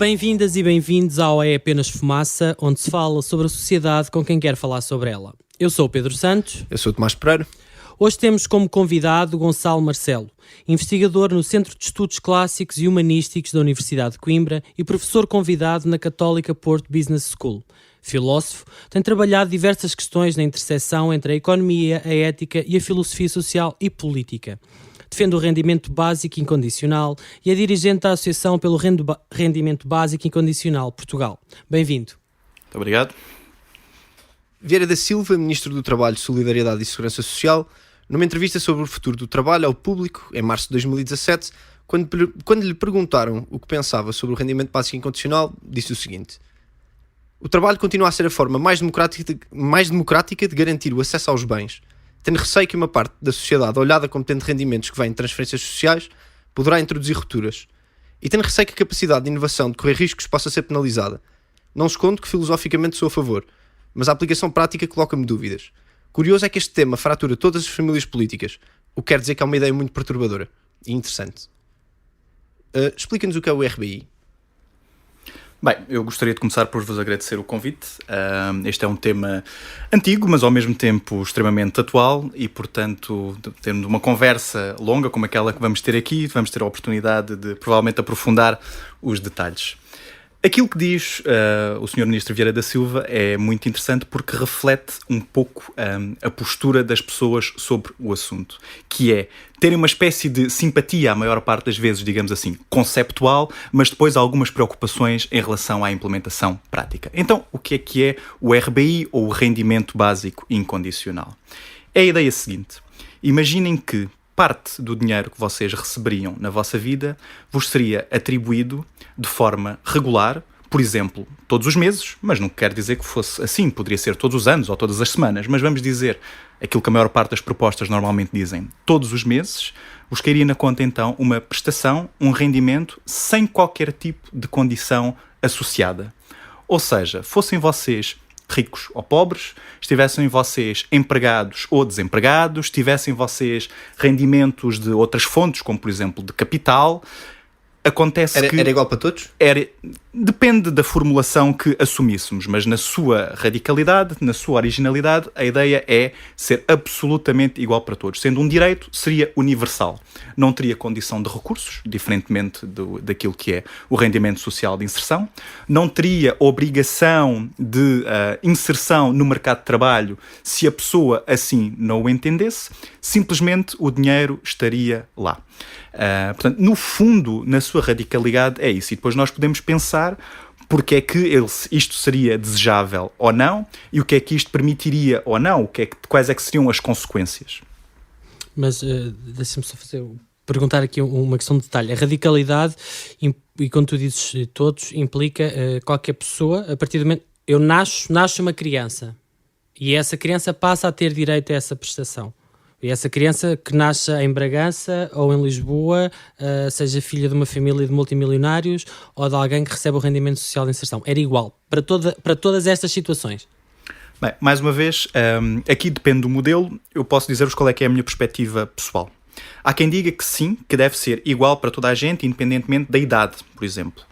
Bem-vindas e bem-vindos ao É Apenas Fumaça, onde se fala sobre a sociedade com quem quer falar sobre ela. Eu sou o Pedro Santos. Eu sou o Tomás Pereira. Hoje temos como convidado Gonçalo Marcelo, investigador no Centro de Estudos Clássicos e Humanísticos da Universidade de Coimbra e professor convidado na Católica Porto Business School. Filósofo, tem trabalhado diversas questões na interseção entre a economia, a ética e a filosofia social e política. Defende o rendimento básico incondicional e é dirigente da Associação pelo Rendimento Básico Incondicional Portugal. Bem-vindo. Muito obrigado. Vieira da Silva, Ministro do Trabalho, Solidariedade e Segurança Social, numa entrevista sobre o futuro do trabalho ao público, em março de 2017, quando lhe perguntaram o que pensava sobre o rendimento básico incondicional, disse o seguinte: o trabalho continua a ser a forma mais democrática de garantir o acesso aos bens. Tenho receio que uma parte da sociedade, olhada como tendo rendimentos que vêm de transferências sociais, poderá introduzir rupturas. E tenho receio que a capacidade de inovação de correr riscos possa ser penalizada. Não escondo que filosoficamente sou a favor, mas a aplicação prática coloca-me dúvidas. Curioso é que este tema fratura todas as famílias políticas, o que quer dizer que é uma ideia muito perturbadora e interessante. Explica-nos o que é o RBI. Bem, eu gostaria de começar por vos agradecer o convite. Este é um tema antigo, mas ao mesmo tempo extremamente atual e, portanto, tendo uma conversa longa como aquela que vamos ter aqui, vamos ter a oportunidade de provavelmente aprofundar os detalhes. Aquilo que diz o Sr. Ministro Vieira da Silva é muito interessante porque reflete um pouco a postura das pessoas sobre o assunto, que é terem uma espécie de simpatia, a maior parte das vezes, digamos assim, conceptual, mas depois algumas preocupações em relação à implementação prática. Então, o que é o RBI ou o Rendimento Básico Incondicional? É a ideia seguinte: imaginem que parte do dinheiro que vocês receberiam na vossa vida vos seria atribuído de forma regular, por exemplo, todos os meses, mas não quer dizer que fosse assim, poderia ser todos os anos ou todas as semanas, mas vamos dizer aquilo que a maior parte das propostas normalmente dizem, todos os meses, vos cairia na conta então uma prestação, um rendimento, sem qualquer tipo de condição associada. Ou seja, fossem vocês ricos ou pobres, estivessem vocês empregados ou desempregados, tivessem vocês rendimentos de outras fontes, como por exemplo de capital, acontece que... Era igual para todos? Depende da formulação que assumíssemos, mas na sua radicalidade, na sua originalidade, a ideia é ser absolutamente igual para todos. Sendo um direito, seria universal. Não teria condição de recursos, diferentemente daquilo que é o rendimento social de inserção. Não teria obrigação de inserção no mercado de trabalho se a pessoa assim não o entendesse. Simplesmente o dinheiro estaria lá. Portanto, no fundo, na sua radicalidade, é isso. E depois nós podemos pensar porque é que isto seria desejável ou não e o que é que isto permitiria ou não, quais é que seriam as consequências. Mas deixa-me só perguntar aqui uma questão de detalhe. A radicalidade, e quando tu dizes todos, implica qualquer pessoa, a partir do momento eu nasce uma criança e essa criança passa a ter direito a essa prestação. E essa criança que nasce em Bragança ou em Lisboa, seja filha de uma família de multimilionários ou de alguém que recebe o rendimento social de inserção, era igual para todas estas situações? Bem, mais uma vez, aqui depende do modelo, eu posso dizer-vos qual é que é a minha perspectiva pessoal. Há quem diga que sim, que deve ser igual para toda a gente, independentemente da idade, por exemplo.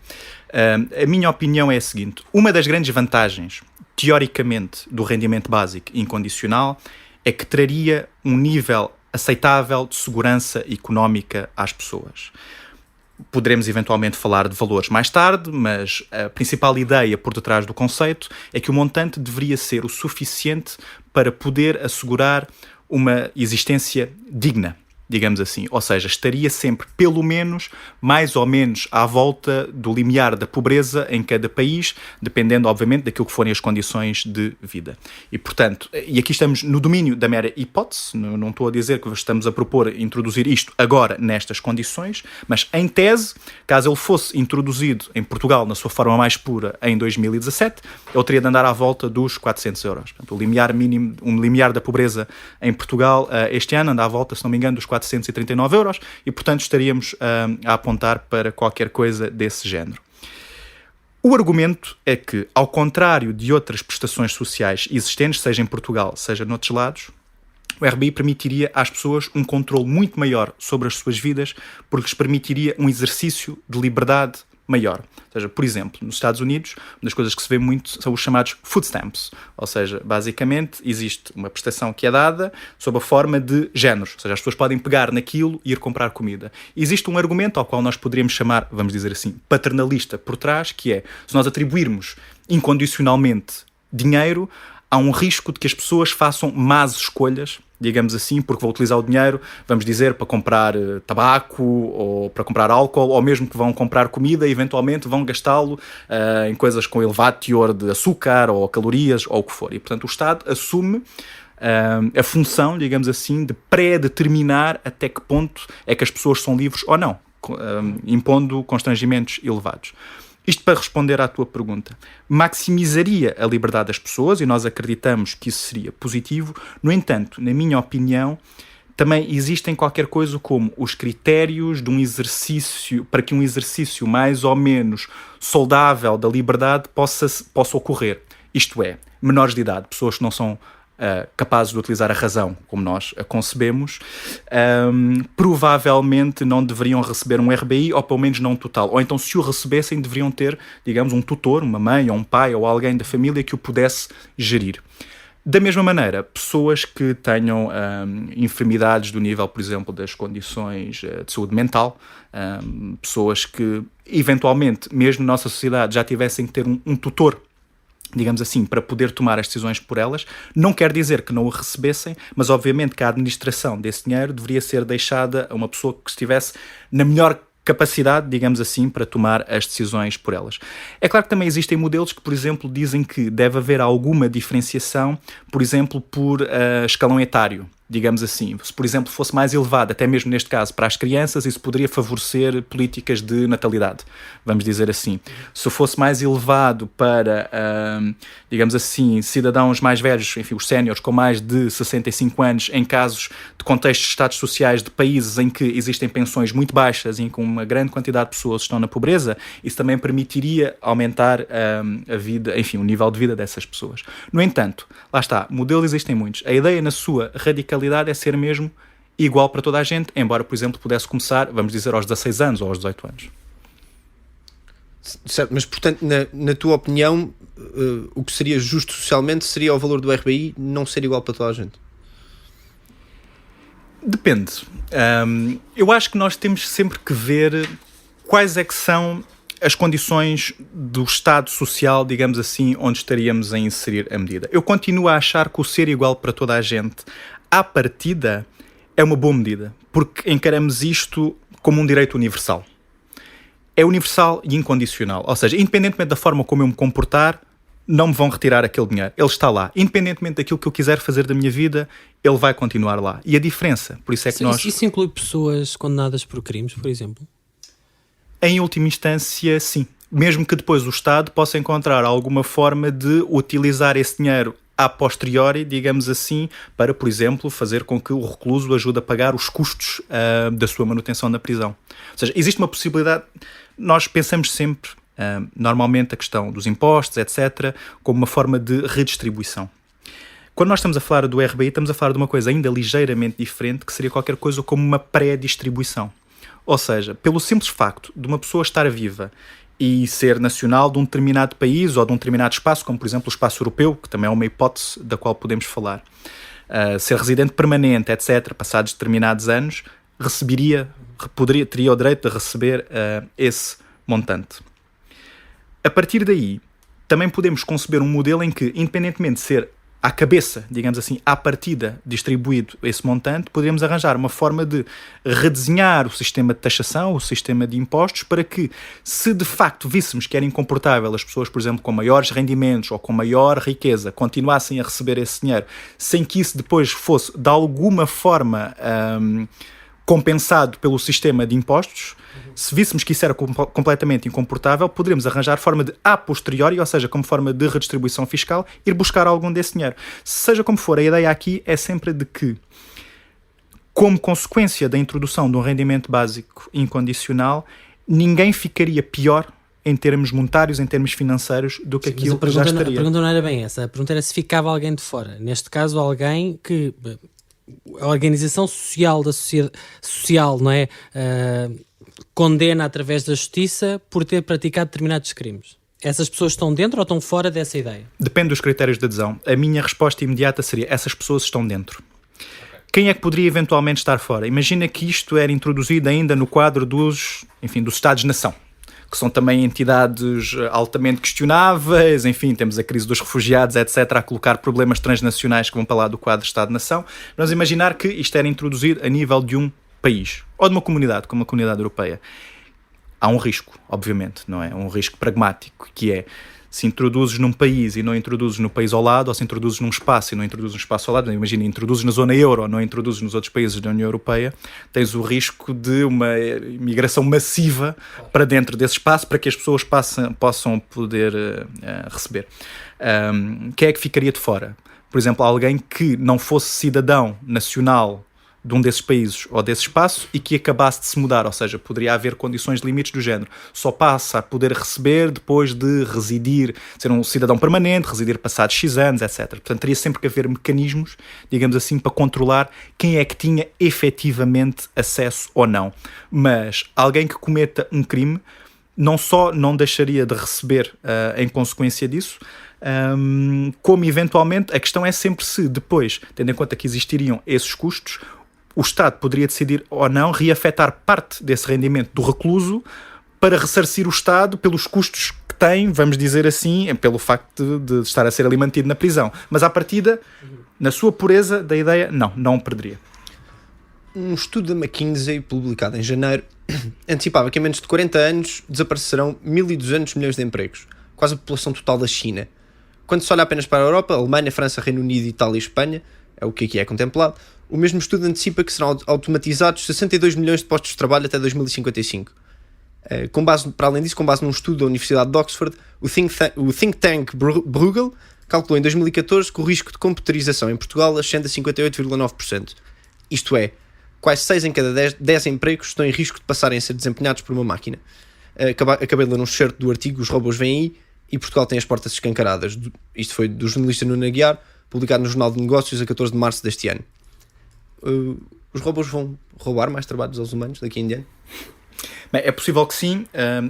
A minha opinião é a seguinte: uma das grandes vantagens, teoricamente, do rendimento básico incondicional é que traria um nível aceitável de segurança económica às pessoas. Poderemos eventualmente falar de valores mais tarde, mas a principal ideia por detrás do conceito é que o montante deveria ser o suficiente para poder assegurar uma existência digna, digamos assim. Ou seja, estaria sempre, pelo menos, mais ou menos à volta do limiar da pobreza em cada país, dependendo, obviamente, daquilo que forem as condições de vida. E, portanto, e aqui estamos no domínio da mera hipótese, não estou a dizer que estamos a propor introduzir isto agora nestas condições, mas, em tese, caso ele fosse introduzido em Portugal na sua forma mais pura em 2017, ele teria de andar à volta dos 400 euros. Portanto, o limiar mínimo, um limiar da pobreza em Portugal este ano anda à volta, se não me engano, dos 439 euros e, portanto, estaríamos a apontar para qualquer coisa desse género. O argumento é que, ao contrário de outras prestações sociais existentes, seja em Portugal, seja noutros lados, o RBI permitiria às pessoas um controle muito maior sobre as suas vidas, porque lhes permitiria um exercício de liberdade maior. Ou seja, por exemplo, nos Estados Unidos, uma das coisas que se vê muito são os chamados food stamps. Ou seja, basicamente, existe uma prestação que é dada sob a forma de géneros. Ou seja, as pessoas podem pegar naquilo e ir comprar comida. E existe um argumento ao qual nós poderíamos chamar, vamos dizer assim, paternalista por trás, que é, se nós atribuirmos incondicionalmente dinheiro, há um risco de que as pessoas façam más escolhas, digamos assim, porque vão utilizar o dinheiro, vamos dizer, para comprar tabaco ou para comprar álcool, ou mesmo que vão comprar comida e eventualmente vão gastá-lo em coisas com elevado teor de açúcar ou calorias ou o que for. E, portanto, o Estado assume a função, digamos assim, de pré-determinar até que ponto é que as pessoas são livres ou não, impondo constrangimentos elevados. Isto para responder à tua pergunta. Maximizaria a liberdade das pessoas e nós acreditamos que isso seria positivo. No entanto, na minha opinião, também existem qualquer coisa como os critérios de um exercício, para que um exercício mais ou menos saudável da liberdade possa ocorrer. Isto é, menores de idade, pessoas que não são capazes de utilizar a razão como nós a concebemos, provavelmente não deveriam receber um RBI, ou pelo menos não total. Ou então, se o recebessem, deveriam ter, digamos, um tutor, uma mãe ou um pai ou alguém da família que o pudesse gerir. Da mesma maneira, pessoas que tenham enfermidades do nível, por exemplo, das condições de saúde mental, pessoas que, eventualmente, mesmo na nossa sociedade, já tivessem que ter um tutor, digamos assim, para poder tomar as decisões por elas, não quer dizer que não o recebessem, mas obviamente que a administração desse dinheiro deveria ser deixada a uma pessoa que estivesse na melhor capacidade, digamos assim, para tomar as decisões por elas. É claro que também existem modelos que, por exemplo, dizem que deve haver alguma diferenciação, por exemplo, por escalão etário. Digamos assim, se por exemplo fosse mais elevado, até mesmo neste caso para as crianças, isso poderia favorecer políticas de natalidade, vamos dizer assim. Se fosse mais elevado para, digamos assim, cidadãos mais velhos, enfim, os séniores com mais de 65 anos, em casos de contextos de estados sociais de países em que existem pensões muito baixas e em que uma grande quantidade de pessoas estão na pobreza, isso também permitiria aumentar a vida, enfim, o nível de vida dessas pessoas. No entanto, lá está, modelos existem muitos. A ideia na sua radicalidade é ser mesmo igual para toda a gente, embora, por exemplo, pudesse começar, vamos dizer, aos 16 anos ou aos 18 anos. Certo, mas portanto, na tua opinião, o que seria justo socialmente seria o valor do RBI não ser igual para toda a gente? Depende. Eu acho que nós temos sempre que ver quais é que são as condições do estado social, digamos assim, onde estaríamos a inserir a medida. Eu continuo a achar que o ser igual para toda a gente, à partida, é uma boa medida, porque encaramos isto como um direito universal. É universal e incondicional, ou seja, independentemente da forma como eu me comportar, não me vão retirar aquele dinheiro, ele está lá. Independentemente daquilo que eu quiser fazer da minha vida, ele vai continuar lá. E a diferença, por isso é que nós... Isso inclui pessoas condenadas por crimes, por exemplo? Em última instância, sim. Mesmo que depois o Estado possa encontrar alguma forma de utilizar esse dinheiro a posteriori, digamos assim, para, por exemplo, fazer com que o recluso ajude a pagar os custos da sua manutenção na prisão. Ou seja, existe uma possibilidade... Nós pensamos sempre, normalmente, a questão dos impostos, etc., como uma forma de redistribuição. Quando nós estamos a falar do RBI, estamos a falar de uma coisa ainda ligeiramente diferente, que seria qualquer coisa como uma pré-distribuição. Ou seja, pelo simples facto de uma pessoa estar viva e ser nacional de um determinado país ou de um determinado espaço, como por exemplo o espaço europeu, que também é uma hipótese da qual podemos falar, ser residente permanente, etc., passados determinados anos, teria o direito de receber esse montante. A partir daí, também podemos conceber um modelo em que, independentemente de ser à cabeça, digamos assim, à partida distribuído esse montante, poderíamos arranjar uma forma de redesenhar o sistema de taxação, o sistema de impostos, para que, se de facto víssemos que era incomportável as pessoas, por exemplo, com maiores rendimentos ou com maior riqueza, continuassem a receber esse dinheiro, sem que isso depois fosse, de alguma forma, compensado pelo sistema de impostos, se víssemos que isso era completamente incomportável, poderíamos arranjar forma de, a posteriori, ou seja, como forma de redistribuição fiscal, ir buscar algum desse dinheiro. Seja como for, a ideia aqui é sempre de que, como consequência da introdução de um rendimento básico incondicional, ninguém ficaria pior em termos monetários, em termos financeiros, do que aquilo que já estaria. A pergunta não era bem essa. A pergunta era se ficava alguém de fora. Neste caso, alguém que... a organização social da social, não é? Condena através da justiça por ter praticado determinados crimes. Essas pessoas estão dentro ou estão fora dessa ideia? Depende dos critérios de adesão. A minha resposta imediata seria: essas pessoas estão dentro. Quem é que poderia eventualmente estar fora? Imagina que isto era introduzido ainda no quadro dos Estados-nação, que são também entidades altamente questionáveis, enfim, temos a crise dos refugiados, etc., a colocar problemas transnacionais que vão para lá do quadro de Estado-nação. Vamos imaginar que isto era introduzido a nível de um país, ou de uma comunidade, como a comunidade europeia. Há um risco, obviamente, não é? Um risco pragmático, que é: se introduzes num país e não introduzes no país ao lado, ou se introduzes num espaço e não introduzes no espaço ao lado, imagina, introduzes na zona euro ou não introduzes nos outros países da União Europeia, tens o risco de uma imigração massiva para dentro desse espaço, para que as pessoas possam poder receber. Quem é que ficaria de fora? Por exemplo, alguém que não fosse cidadão nacional de um desses países ou desse espaço e que acabasse de se mudar, ou seja, poderia haver condições de limites do género. Só passa a poder receber depois de residir, ser um cidadão permanente, residir passados X anos, etc. Portanto, teria sempre que haver mecanismos, digamos assim, para controlar quem é que tinha efetivamente acesso ou não. Mas alguém que cometa um crime não só não deixaria de receber em consequência disso, como eventualmente a questão é sempre se depois, tendo em conta que existiriam esses custos, o Estado poderia decidir ou não reafetar parte desse rendimento do recluso para ressarcir o Estado pelos custos que tem, vamos dizer assim, pelo facto de estar a ser ali mantido na prisão. Mas à partida, na sua pureza da ideia, não perderia. Um estudo da McKinsey, publicado em janeiro, antecipava que em menos de 40 anos desaparecerão 1.200 milhões de empregos, quase a população total da China. Quando se olha apenas para a Europa, Alemanha, França, Reino Unido, Itália e Espanha, é o que aqui é contemplado, o mesmo estudo antecipa que serão automatizados 62 milhões de postos de trabalho até 2055. Para além disso, com base num estudo da Universidade de Oxford, o think tank Bruegel calculou em 2014 que o risco de computerização em Portugal ascende a 58,9%. Isto é, quase 6 em cada 10 empregos estão em risco de passarem a ser desempenhados por uma máquina. Acabei de ler um excerto do artigo Os Robôs Vêm Aí, e Portugal tem as portas escancaradas. Isto foi do jornalista Nuno Aguiar, publicado no Jornal de Negócios a 14 de março deste ano. Os robôs vão roubar mais trabalhos aos humanos daqui em diante? Bem, é possível que sim,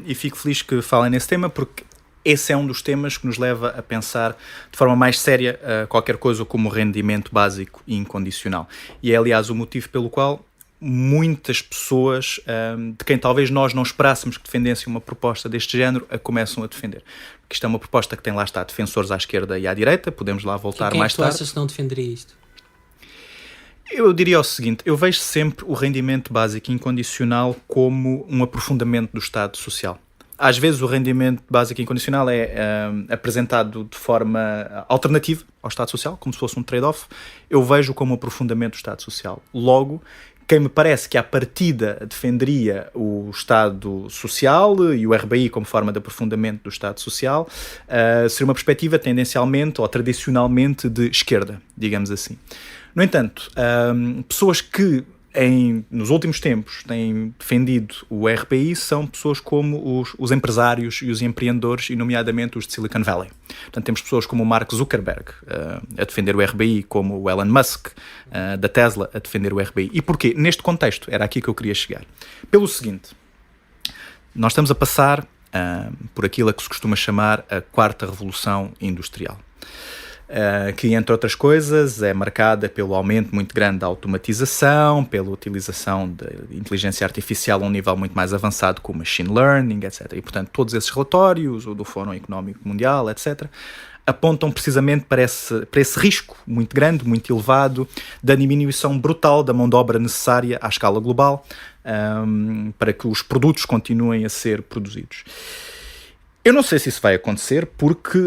e fico feliz que falem nesse tema, porque esse é um dos temas que nos leva a pensar de forma mais séria qualquer coisa como rendimento básico e incondicional. E é, aliás, o motivo pelo qual muitas pessoas, de quem talvez nós não esperássemos que defendessem uma proposta deste género, a começam a defender. Porque isto é uma proposta que tem lá está defensores à esquerda e à direita, podemos lá voltar mais tarde. Quem é que tu achas que não defenderia isto? Eu diria o seguinte: eu vejo sempre o rendimento básico incondicional como um aprofundamento do Estado Social. Às vezes o rendimento básico incondicional é apresentado de forma alternativa ao Estado Social, como se fosse um trade-off. Eu vejo como um aprofundamento do Estado Social. Logo, quem me parece que à partida defenderia o Estado Social e o RBI como forma de aprofundamento do Estado Social seria uma perspectiva tendencialmente ou tradicionalmente de esquerda, digamos assim. No entanto, pessoas que nos últimos tempos têm defendido o RBI são pessoas como os empresários e os empreendedores, e nomeadamente os de Silicon Valley. Portanto, temos pessoas como o Mark Zuckerberg a defender o RBI, como o Elon Musk da Tesla a defender o RBI. E porquê? Neste contexto, era aqui que eu queria chegar. Pelo seguinte: nós estamos a passar por aquilo a que se costuma chamar a quarta revolução industrial. Que, entre outras coisas, é marcada pelo aumento muito grande da automatização, pela utilização de inteligência artificial a um nível muito mais avançado, com machine learning, etc. E, portanto, todos esses relatórios, o do Fórum Económico Mundial, etc., apontam precisamente para esse risco muito grande, muito elevado, da diminuição brutal da mão de obra necessária à escala global, para que os produtos continuem a ser produzidos. Eu não sei se isso vai acontecer porque,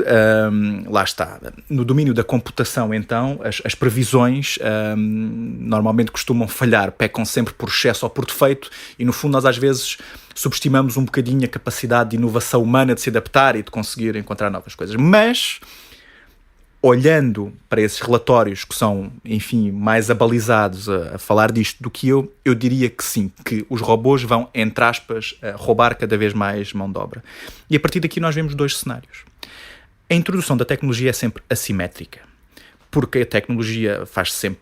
lá está, no domínio da computação, então, as previsões normalmente costumam falhar, pecam sempre por excesso ou por defeito, e no fundo nós às vezes subestimamos um bocadinho a capacidade de inovação humana de se adaptar e de conseguir encontrar novas coisas. Mas, olhando para esses relatórios que são, enfim, mais abalizados a falar disto do que eu diria que sim, que os robôs vão, entre aspas, roubar cada vez mais mão de obra. E a partir daqui nós vemos dois cenários. A introdução da tecnologia é sempre assimétrica. porque a tecnologia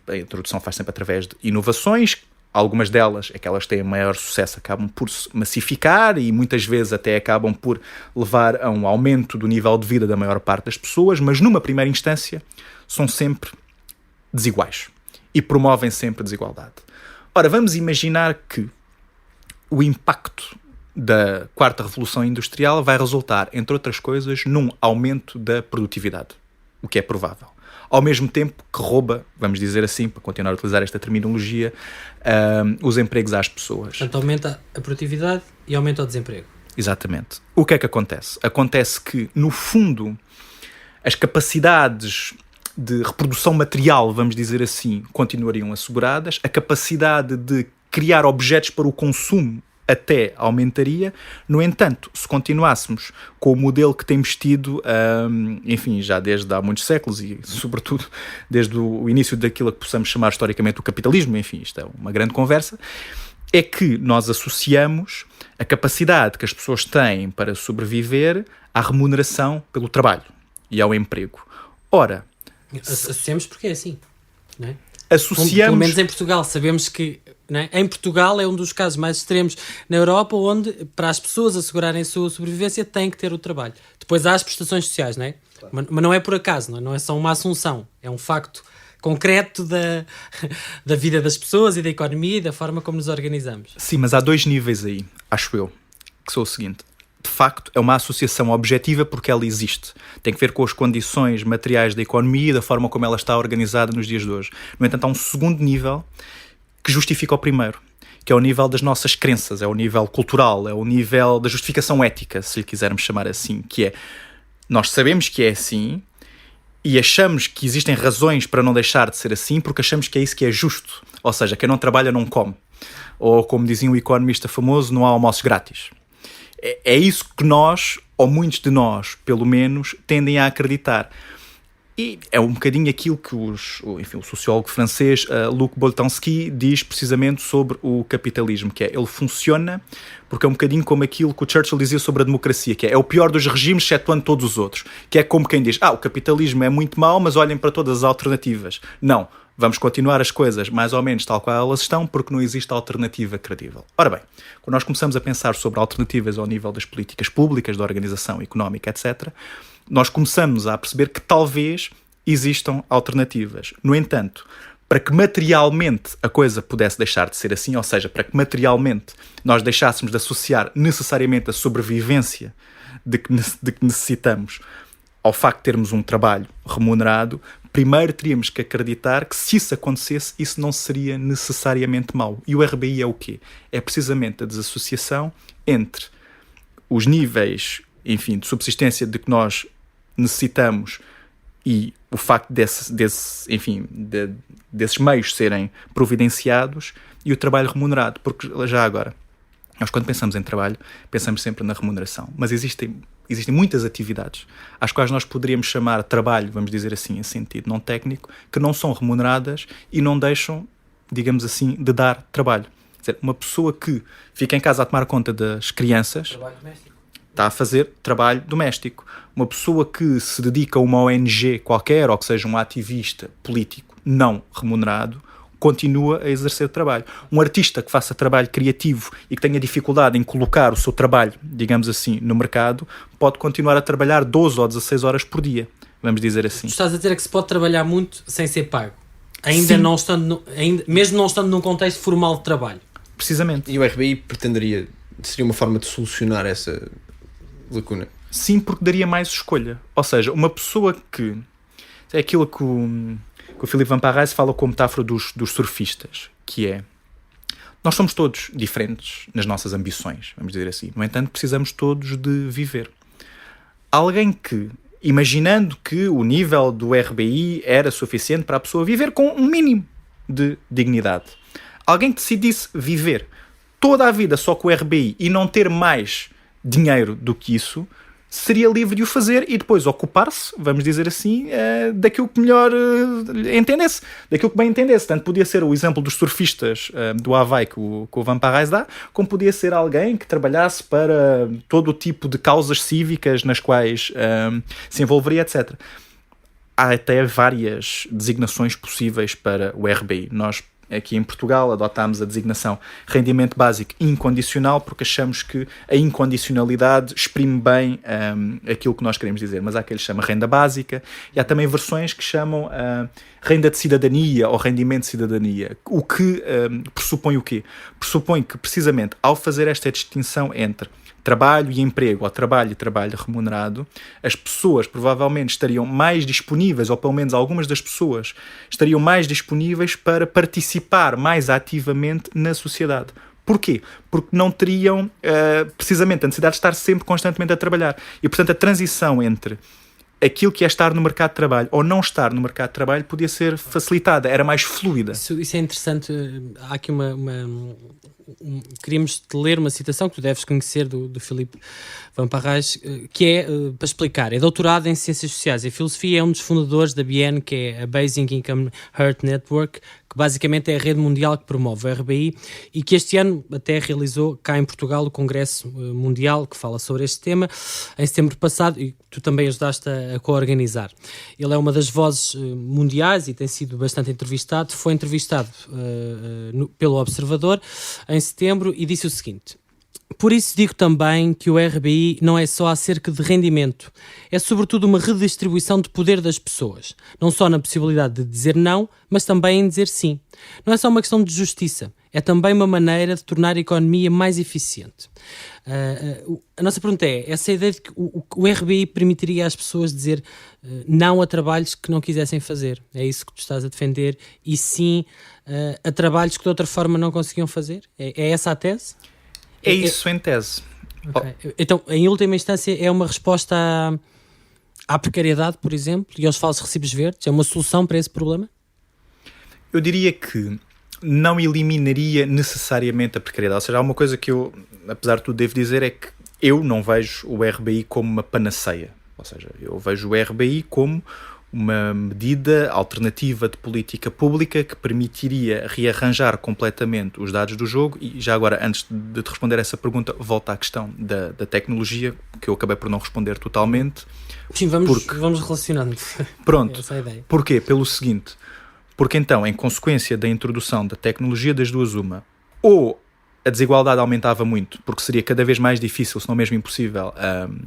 a introdução faz sempre através de inovações. Algumas delas, aquelas que têm maior sucesso, acabam por se massificar e muitas vezes até acabam por levar a um aumento do nível de vida da maior parte das pessoas, mas numa primeira instância são sempre desiguais e promovem sempre desigualdade. Ora, vamos imaginar que o impacto da quarta revolução industrial vai resultar, entre outras coisas, num aumento da produtividade, o que é provável. Ao mesmo tempo que rouba, vamos dizer assim, para continuar a utilizar esta terminologia, os empregos às pessoas. Portanto, aumenta a produtividade e aumenta o desemprego. Exatamente. O que é que acontece? Acontece que, no fundo, as capacidades de reprodução material, vamos dizer assim, continuariam asseguradas, a capacidade de criar objetos para o consumo até aumentaria. No entanto, se continuássemos com o modelo que temos tido, enfim, já desde há muitos séculos e, sobretudo, desde o início daquilo que possamos chamar historicamente o capitalismo, enfim, isto é uma grande conversa, é que nós associamos a capacidade que as pessoas têm para sobreviver à remuneração pelo trabalho e ao emprego. Ora, associamos porque é assim, não é? Associamos... Pelo menos em Portugal, sabemos que, não é? Em Portugal é um dos casos mais extremos na Europa, onde para as pessoas assegurarem a sua sobrevivência têm que ter o trabalho. Depois há as prestações sociais, não é? Claro. Mas não é por acaso, não é só uma assunção, é um facto concreto da vida das pessoas e da economia e da forma como nos organizamos. Sim, mas há dois níveis aí, acho eu, que são o seguinte. De facto, é uma associação objetiva porque ela existe. Tem que ver com as condições materiais da economia e da forma como ela está organizada nos dias de hoje. No entanto, há um segundo nível que justifica o primeiro, que é o nível das nossas crenças, é o nível cultural, é o nível da justificação ética, se lhe quisermos chamar assim, que é, nós sabemos que é assim e achamos que existem razões para não deixar de ser assim porque achamos que é isso que é justo. Ou seja, quem não trabalha não come. Ou, como dizia um economista famoso, não há almoços grátis. É isso que nós, ou muitos de nós, pelo menos, tendem a acreditar. E é um bocadinho aquilo que o sociólogo francês Luc Boltanski diz precisamente sobre o capitalismo, que é, ele funciona porque é um bocadinho como aquilo que o Churchill dizia sobre a democracia, que é o pior dos regimes, excetuando todos os outros. Que é como quem diz, o capitalismo é muito mau, mas olhem para todas as alternativas. Não, vamos continuar as coisas mais ou menos tal qual elas estão, porque não existe alternativa credível. Ora bem, quando nós começamos a pensar sobre alternativas ao nível das políticas públicas, da organização económica, etc., nós começamos a perceber que talvez existam alternativas. No entanto, para que materialmente a coisa pudesse deixar de ser assim, ou seja, para que materialmente nós deixássemos de associar necessariamente a sobrevivência de que necessitamos ao facto de termos um trabalho remunerado, primeiro teríamos que acreditar que se isso acontecesse, isso não seria necessariamente mau. E o RBI é o quê? É precisamente a desassociação entre os níveis, enfim, de subsistência de que nós necessitamos e o facto desses meios serem providenciados e o trabalho remunerado. Porque, já agora, nós quando pensamos em trabalho, pensamos sempre na remuneração. Mas existem muitas atividades às quais nós poderíamos chamar trabalho, vamos dizer assim, em sentido não técnico, que não são remuneradas e não deixam, digamos assim, de dar trabalho. Quer dizer, uma pessoa que fica em casa a tomar conta das crianças... Trabalho doméstico. Está a fazer trabalho doméstico. Uma pessoa que se dedica a uma ONG qualquer, ou que seja um ativista político não remunerado, continua a exercer trabalho. Um artista que faça trabalho criativo e que tenha dificuldade em colocar o seu trabalho, digamos assim, no mercado, pode continuar a trabalhar 12 ou 16 horas por dia, vamos dizer assim. Tu estás a dizer que se pode trabalhar muito sem ser pago, ainda não estando mesmo não estando num contexto formal de trabalho. Precisamente. E o RBI seria uma forma de solucionar essa lacuna? Sim, porque daria mais escolha. Ou seja, uma pessoa que... É aquilo que o Philippe Van Parijs fala como metáfora dos surfistas, que é... Nós somos todos diferentes nas nossas ambições, vamos dizer assim. No entanto, precisamos todos de viver. Alguém que, imaginando que o nível do RBI era suficiente para a pessoa viver com um mínimo de dignidade. Alguém que decidisse viver toda a vida só com o RBI e não ter mais dinheiro do que isso, seria livre de o fazer e depois ocupar-se, vamos dizer assim, daquilo que melhor entendesse, daquilo que bem entendesse. Tanto podia ser o exemplo dos surfistas do Havaí que o Van Parijs dá, como podia ser alguém que trabalhasse para todo o tipo de causas cívicas nas quais se envolveria, etc. há até várias designações possíveis para o RBI. Nós, aqui em Portugal, adotámos a designação rendimento básico incondicional porque achamos que a incondicionalidade exprime bem aquilo que nós queremos dizer. Mas há quem lhe chama renda básica e há também versões que chamam renda de cidadania ou rendimento de cidadania. O que pressupõe o quê? Pressupõe que, precisamente, ao fazer esta distinção entre trabalho e emprego, ou trabalho e trabalho remunerado, as pessoas provavelmente estariam mais disponíveis, ou pelo menos algumas das pessoas estariam mais disponíveis para participar mais ativamente na sociedade. Porquê? Porque não teriam precisamente a necessidade de estar sempre constantemente a trabalhar. E, portanto, a transição entre aquilo que é estar no mercado de trabalho ou não estar no mercado de trabalho podia ser facilitada, era mais fluida. Isso é interessante. Há aqui queríamos te ler uma citação que tu deves conhecer do Filipe Van Parrais, que é, para explicar, é doutorado em Ciências Sociais e Filosofia, é um dos fundadores da BN, que é a Basic Income Earth Network, que basicamente é a rede mundial que promove o RBI e que este ano até realizou cá em Portugal o Congresso Mundial que fala sobre este tema, em setembro passado, e tu também ajudaste a co-organizar. Ele é uma das vozes mundiais e tem sido bastante entrevistado. Foi entrevistado pelo Observador em setembro e disse o seguinte: por isso digo também que o RBI não é só acerca de rendimento, é sobretudo uma redistribuição de poder das pessoas, não só na possibilidade de dizer não, mas também em dizer sim. Não é só uma questão de justiça, é também uma maneira de tornar a economia mais eficiente. A nossa pergunta é, essa ideia de que o RBI permitiria às pessoas dizer não a trabalhos que não quisessem fazer, é isso que tu estás a defender, e sim a trabalhos que de outra forma não conseguiam fazer? É essa a tese? É isso em tese. Okay. Então, em última instância, é uma resposta à precariedade, por exemplo, e aos falsos recibos verdes? É uma solução para esse problema? Eu diria que não eliminaria necessariamente a precariedade. Ou seja, há uma coisa que eu, apesar de tudo, devo dizer é que eu não vejo o RBI como uma panaceia. Ou seja, eu vejo o RBI como uma medida alternativa de política pública que permitiria rearranjar completamente os dados do jogo. E já agora, antes de te responder essa pergunta, volto à questão da tecnologia, que eu acabei por não responder totalmente. Sim, vamos relacionando. Pronto. Essa é a ideia. Porquê? Pelo seguinte, porque então, em consequência da introdução da tecnologia, das duas uma, ou a desigualdade aumentava muito, porque seria cada vez mais difícil, se não mesmo impossível,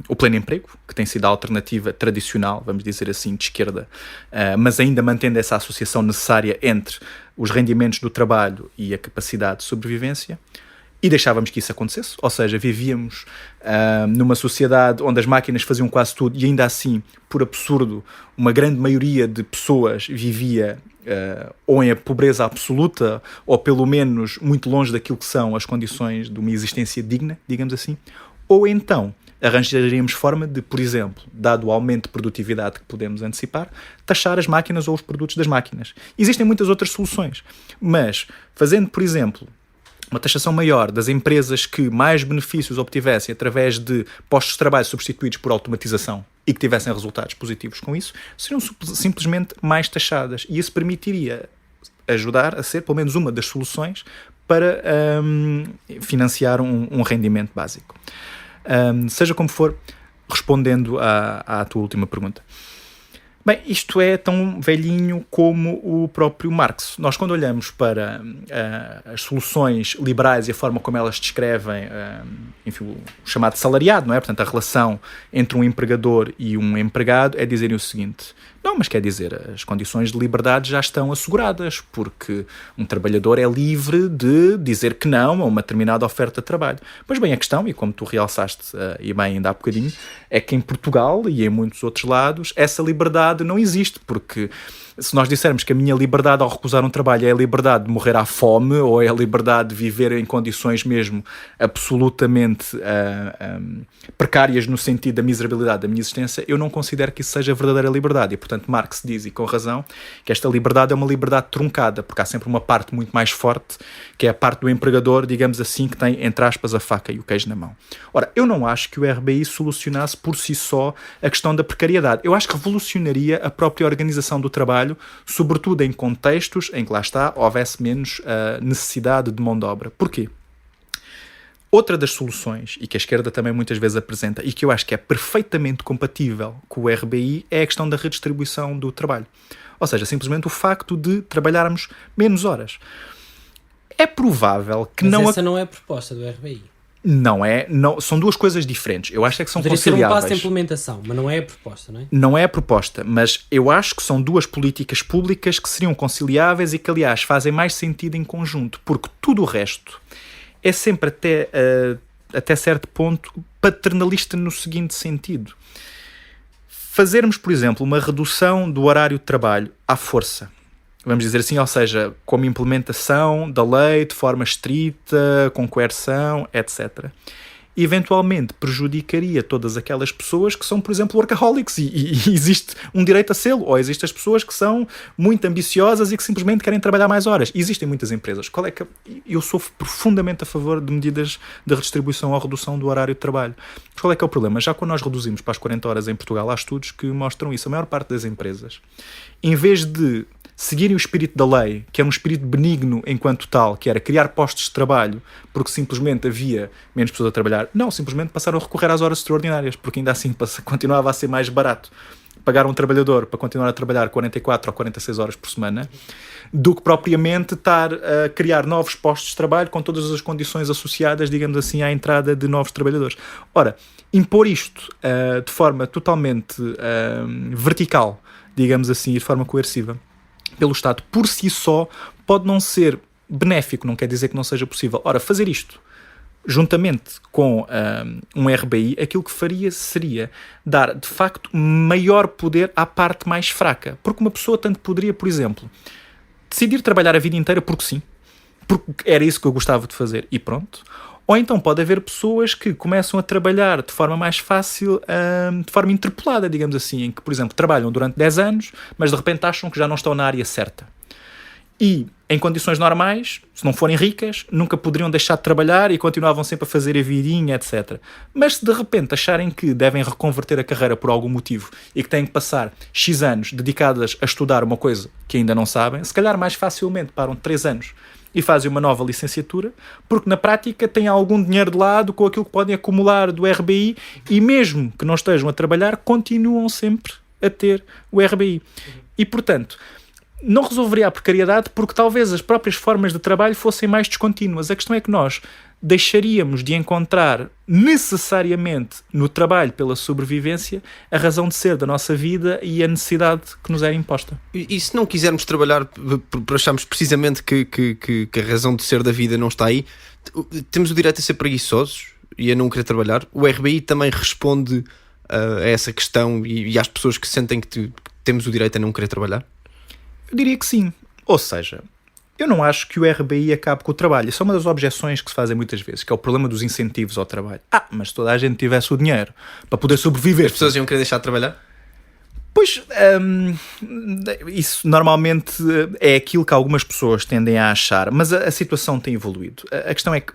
o pleno emprego, que tem sido a alternativa tradicional, vamos dizer assim, de esquerda, mas ainda mantendo essa associação necessária entre os rendimentos do trabalho e a capacidade de sobrevivência, e deixávamos que isso acontecesse, ou seja, vivíamos numa sociedade onde as máquinas faziam quase tudo e ainda assim, por absurdo, uma grande maioria de pessoas vivia ou em pobreza absoluta ou pelo menos muito longe daquilo que são as condições de uma existência digna, digamos assim, ou então arranjaríamos forma de, por exemplo, dado o aumento de produtividade que podemos antecipar, taxar as máquinas ou os produtos das máquinas. Existem muitas outras soluções, mas fazendo, por exemplo, uma taxação maior das empresas que mais benefícios obtivessem através de postos de trabalho substituídos por automatização e que tivessem resultados positivos com isso, seriam simplesmente mais taxadas. E isso permitiria ajudar a ser, pelo menos, uma das soluções para financiar um rendimento básico. Seja como for, respondendo à tua última pergunta. Bem, isto é tão velhinho como o próprio Marx. Nós, quando olhamos para as soluções liberais e a forma como elas descrevem enfim, o chamado salariado, não é? Portanto, a relação entre um empregador e um empregado, é dizerem o seguinte: não, mas quer dizer, as condições de liberdade já estão asseguradas, porque um trabalhador é livre de dizer que não a uma determinada oferta de trabalho. Pois bem, a questão, e como tu realçaste e bem ainda há bocadinho, é que em Portugal e em muitos outros lados essa liberdade não existe, porque se nós dissermos que a minha liberdade ao recusar um trabalho é a liberdade de morrer à fome ou é a liberdade de viver em condições mesmo absolutamente precárias no sentido da miserabilidade da minha existência, eu não considero que isso seja verdadeira liberdade. E, portanto, Marx diz, e com razão, que esta liberdade é uma liberdade truncada, porque há sempre uma parte muito mais forte, que é a parte do empregador, digamos assim, que tem, entre aspas, a faca e o queijo na mão. Ora, eu não acho que o RBI solucionasse por si só a questão da precariedade. Eu acho que revolucionaria a própria organização do trabalho, sobretudo em contextos em que, lá está, houvesse menos necessidade de mão de obra. Porquê? Outra das soluções, e que a esquerda também muitas vezes apresenta, e que eu acho que é perfeitamente compatível com o RBI, é a questão da redistribuição do trabalho. Ou seja, simplesmente o facto de trabalharmos menos horas. É provável que Mas essa não é a proposta do RBI. Não é, são duas coisas diferentes. Eu acho que são Poderia ser um conciliáveis. passo de implementação, mas não é a proposta, não é? Não é a proposta, mas eu acho que são duas políticas públicas que seriam conciliáveis e que, aliás, fazem mais sentido em conjunto, porque tudo o resto é sempre até certo ponto paternalista no seguinte sentido. Fazermos, por exemplo, uma redução do horário de trabalho à força, vamos dizer assim, ou seja, como implementação da lei de forma estrita, com coerção, etc., eventualmente prejudicaria todas aquelas pessoas que são, por exemplo, workaholics e existe um direito a sê-lo, ou existem as pessoas que são muito ambiciosas e que simplesmente querem trabalhar mais horas. Existem muitas empresas. Eu sou profundamente a favor de medidas de redistribuição ou redução do horário de trabalho. Mas qual é que é o problema? Já quando nós reduzimos para as 40 horas em Portugal, há estudos que mostram isso. A maior parte das empresas, em vez de seguirem o espírito da lei, que era um espírito benigno enquanto tal, que era criar postos de trabalho, porque simplesmente havia menos pessoas a trabalhar, não, simplesmente passaram a recorrer às horas extraordinárias, porque ainda assim continuava a ser mais barato pagar um trabalhador para continuar a trabalhar 44 ou 46 horas por semana, do que propriamente estar a criar novos postos de trabalho com todas as condições associadas, digamos assim, à entrada de novos trabalhadores. Ora, impor isto de forma totalmente vertical, digamos assim, e de forma coerciva, pelo Estado, por si só, pode não ser benéfico, não quer dizer que não seja possível. Ora, fazer isto juntamente com um RBI, aquilo que faria seria dar, de facto, maior poder à parte mais fraca. Porque uma pessoa tanto poderia, por exemplo, decidir trabalhar a vida inteira porque sim, porque era isso que eu gostava de fazer e pronto. Ou então pode haver pessoas que começam a trabalhar de forma mais fácil, de forma interpolada, digamos assim, em que, por exemplo, trabalham durante 10 anos, mas de repente acham que já não estão na área certa. E, em condições normais, se não forem ricas, nunca poderiam deixar de trabalhar e continuavam sempre a fazer a vidinha, etc. Mas se de repente acharem que devem reconverter a carreira por algum motivo e que têm que passar X anos dedicadas a estudar uma coisa que ainda não sabem, se calhar mais facilmente param 3 anos e fazem uma nova licenciatura, porque na prática têm algum dinheiro de lado com aquilo que podem acumular do RBI e mesmo que não estejam a trabalhar, continuam sempre a ter o RBI. E, portanto, não resolveria a precariedade porque talvez as próprias formas de trabalho fossem mais descontínuas. A questão é que nós deixaríamos de encontrar necessariamente no trabalho pela sobrevivência a razão de ser da nossa vida e a necessidade que nos era imposta. E se não quisermos trabalhar por acharmos precisamente que a razão de ser da vida não está aí, temos o direito a ser preguiçosos e a não querer trabalhar? O RBI também responde a essa questão e às pessoas que sentem que temos o direito a não querer trabalhar? Eu diria que sim. Ou seja, eu não acho que o RBI acabe com o trabalho. Isso é uma das objeções que se fazem muitas vezes, que é o problema dos incentivos ao trabalho. Mas se toda a gente tivesse o dinheiro para poder sobreviver... As pessoas iam querer deixar de trabalhar? Pois, isso normalmente é aquilo que algumas pessoas tendem a achar, mas a situação tem evoluído. A questão é que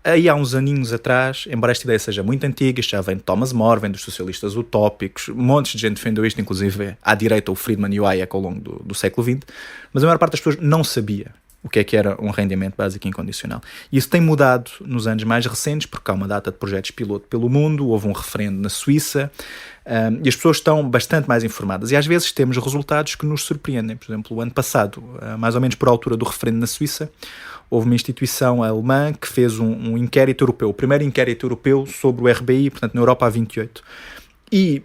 aí há uns aninhos atrás, embora esta ideia seja muito antiga, já vem de Thomas More, vem dos socialistas utópicos, montes de gente defendeu isto, inclusive à direita o Friedman e o Hayek ao longo do século XX, mas a maior parte das pessoas não sabia o que era um rendimento básico incondicional. E isso tem mudado nos anos mais recentes, porque há uma data de projetos piloto pelo mundo, houve um referendo na Suíça, e as pessoas estão bastante mais informadas. E às vezes temos resultados que nos surpreendem. Por exemplo, o ano passado, mais ou menos por altura do referendo na Suíça, houve uma instituição alemã que fez um inquérito europeu, o primeiro inquérito europeu sobre o RBI, portanto, na Europa há 28. E